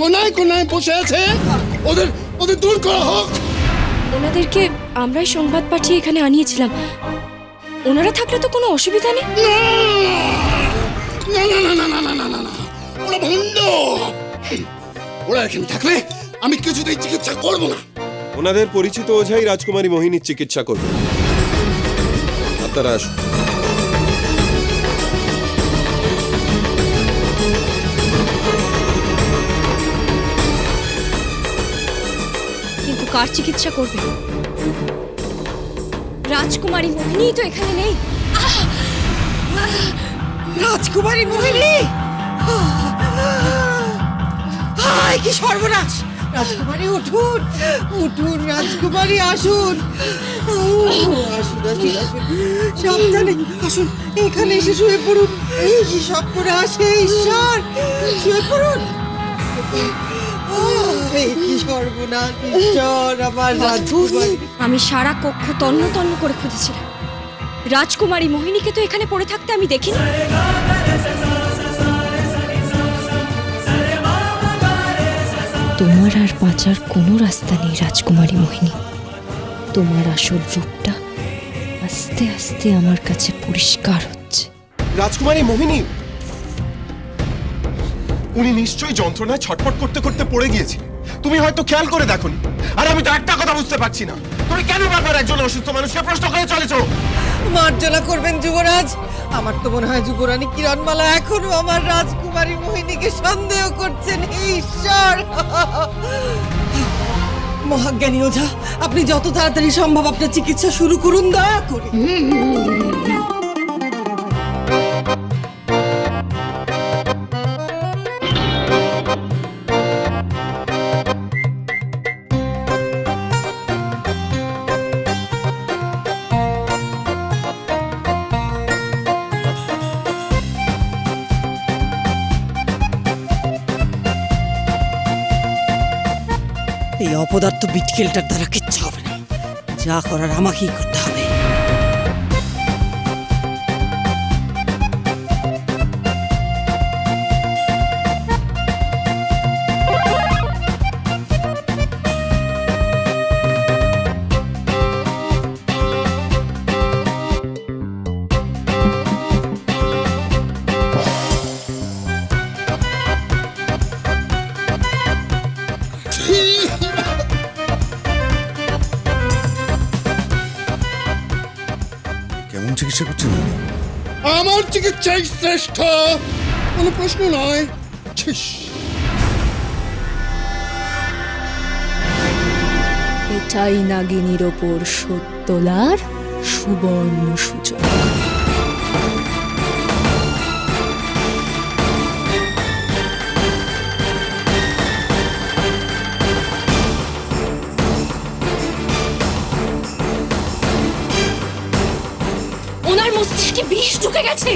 কোনায় কোনায় বসে আছে, ওদের ওদের দূর করা হোক। ওনাদেরকে আমরাই সংবাদ পাঠিয়ে এখানে আনিয়েছিলাম। ওনারা থাকলে তো কোনো অসুবিধা নেই। না না না না না না না না না, ওরা ভণ্ড। ওরা এখানে থাকলে আমি কিছুতেই চিকিৎসা করব না। ওনাদের পরিচিত ওঝাই রাজকুমারী মোহিনীর চিকিৎসা করবে। আপনারা আসুন। কিন্তু কার চিকিৎসা করবে? রাজকুমারী মোহিনী তো এখানে নেই। রাজকুমারী মোহিনী, হায় কি সর্বনাশ! রাজকুমারী উঠুন, উঠুন রাজকুমারী, আসুন আসুন আসুন আসুন, সাবধানে আসুন, এখানে এসে শুয়ে পড়ুন। এই কি সব করে আসে ঈশ্বর, শুয়ে পড়ুন। এই কি সর্বনাশ ঈশ্বর, আমার রাজকুমারী। আমি সারা কক্ষ তন্ন তন্ন করে খুঁজেছিলাম। রাজকুমারী মোহিনীকে তো এখানে পড়ে থাকতে আমি দেখিনি। তোমার আর বাঁচার কোনো রাস্তা নেই রাজকুমারী মোহিনী। তোমার আসল রূপটা আস্তে আস্তে আমার কাছে পরিষ্কার হচ্ছে। রাজকুমারী মোহিনী, উনি নিশ্চয়ই যন্ত্রণায় ছটফট করতে করতে পড়ে গিয়েছিলেন। তুমি হয়তো খেয়াল করে দেখোনি। আর আমি তো একটা কথা বুঝতে পারছি না, তুমি কেন বারবার একজন অসুস্থ মানুষকে প্রশ্ন করে চলেছো? মার্জনা করবেন যুবরাজ। আমার তো মনে হয় যুবরানী কিরণমালা এখনো আমার রাজকুমারী মোহিনীকে সন্দেহ করছেন। হে ঈশ্বর! মহাজ্ঞানী ওঝা, আপনি যত তাড়াতাড়ি সম্ভব আপনার চিকিৎসা শুরু করুন, দয়া করে। এই অপদার্থ বিটকেলটার দ্বারা কিচ্ছু হবে না, যা করার আমাকেই করতে হবে। কেমন চিকিৎসা করছেন? আমার চিকিৎসাই শ্রেষ্ঠ, কোনো প্রশ্ন নয়। ছিস। এটাই নাগিনীর ওপর সত্যলার সুবর্ণ সূচক। ওনার মস্তিষ্কে বিষ ঢুকে গেছে।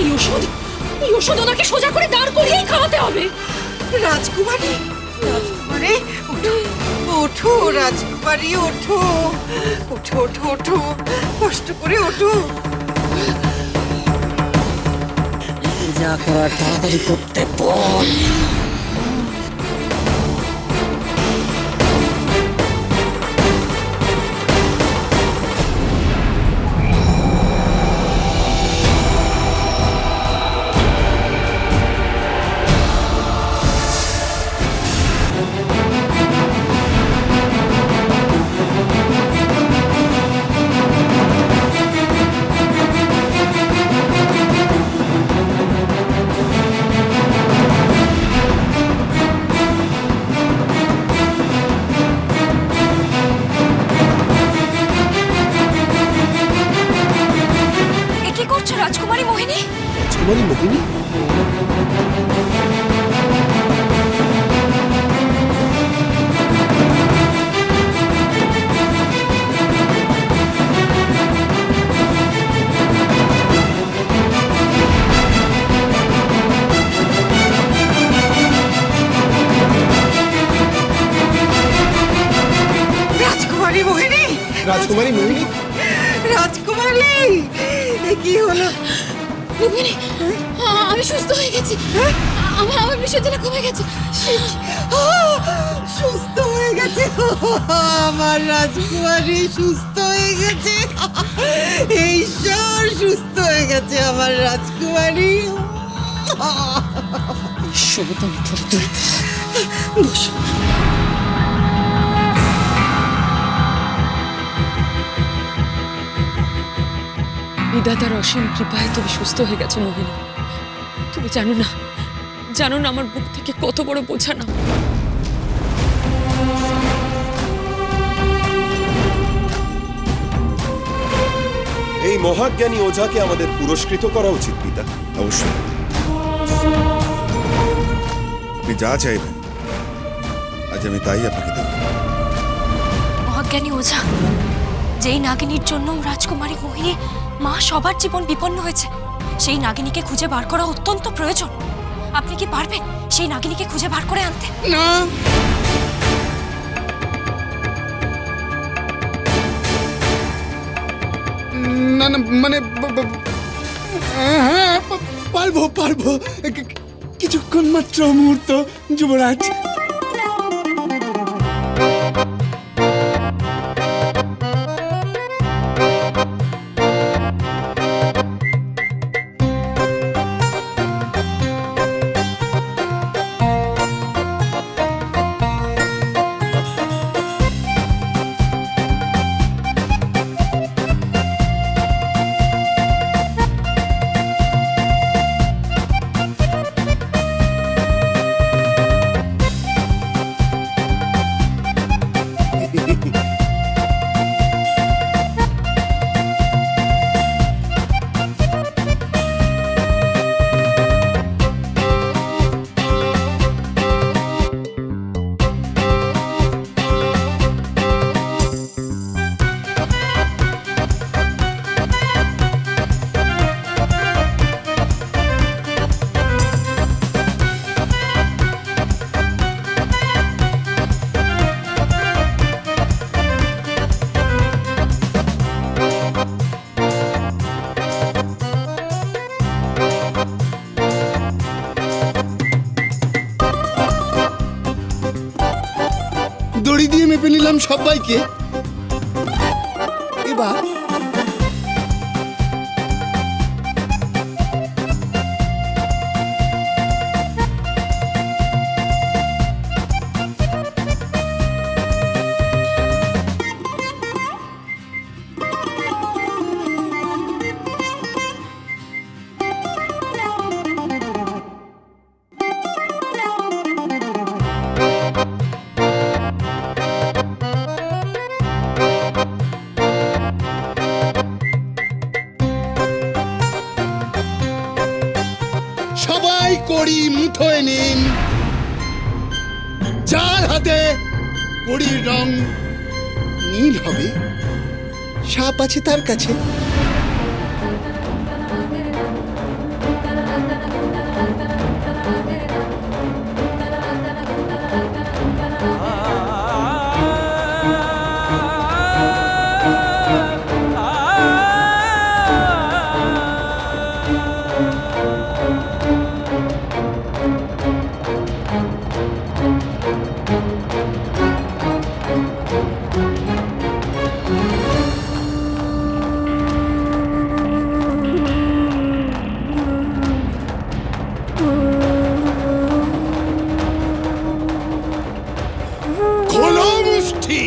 এই ওষুধ ওনাকে সোজা করে দাঁড় করিয়েই খাওয়াতে হবে। রাজকুমারী, রাজকুমারী ওঠো, ওঠো রাজকুমারী, ওঠো ওঠো ওঠো ওঠো, কষ্ট করে ওঠো। যা করার তাড়াতাড়ি করতে বল। রাজকুমারী মোহিনী, রাজকুমারী মোহিনী, রাজকুমারী মোহিনী, রাজকুমারী মোহিনী, রাজকুমারী, কি হলো? রুক্মিণী, আমি সুস্থ হয়ে গেছি। আমার বিষয়টা কমে গেছে। সুস্থ হয়ে গেছে, আমার রাজকুমারী সুস্থ হয়ে গেছে, ঈশ্বর সুস্থ হয়ে গেছে আমার রাজকুমারী। শোভতন্ত্র তুই বসো। বিধাতার অসীম কৃপায় তুমি সুস্থ হয়ে গেছো মোহিনী। তুমি জানো না আমার বুক থেকে কত বড় বোঝা না। এই মহাজ্ঞানী ওঝাকে আমাদের পুরস্কৃত করা উচিত পিতা। অবশ্যই আপনি যা চাইবেন আজ আমি তাই আপনাকে দেব। মহাজ্ঞানী ওঝা, যেই নাগিনীর জন্য রাজকুমারী মোহিনী মা সবার জীবন বিপন্ন হয়েছে, সেই নাগিনীকে খুঁজে বার করা অত্যন্ত প্রয়োজন। আপনি কি পারবেন সেই নাগিনীকে খুঁজে বার করে আনতে? না, না না মানে হ্যাঁ, পারবো পারবো, কিছুক্ষণ মাত্র মুহূর্ত যুবরাজ। দড়ি দিয়ে মেপে নিলাম সবাইকে। এবার সবাই কড়ি মুঠোয় নিন। যার হাতে কড়ির রং নীল হবে, সাপ আছে তার কাছে। খোলো মুষ্টি।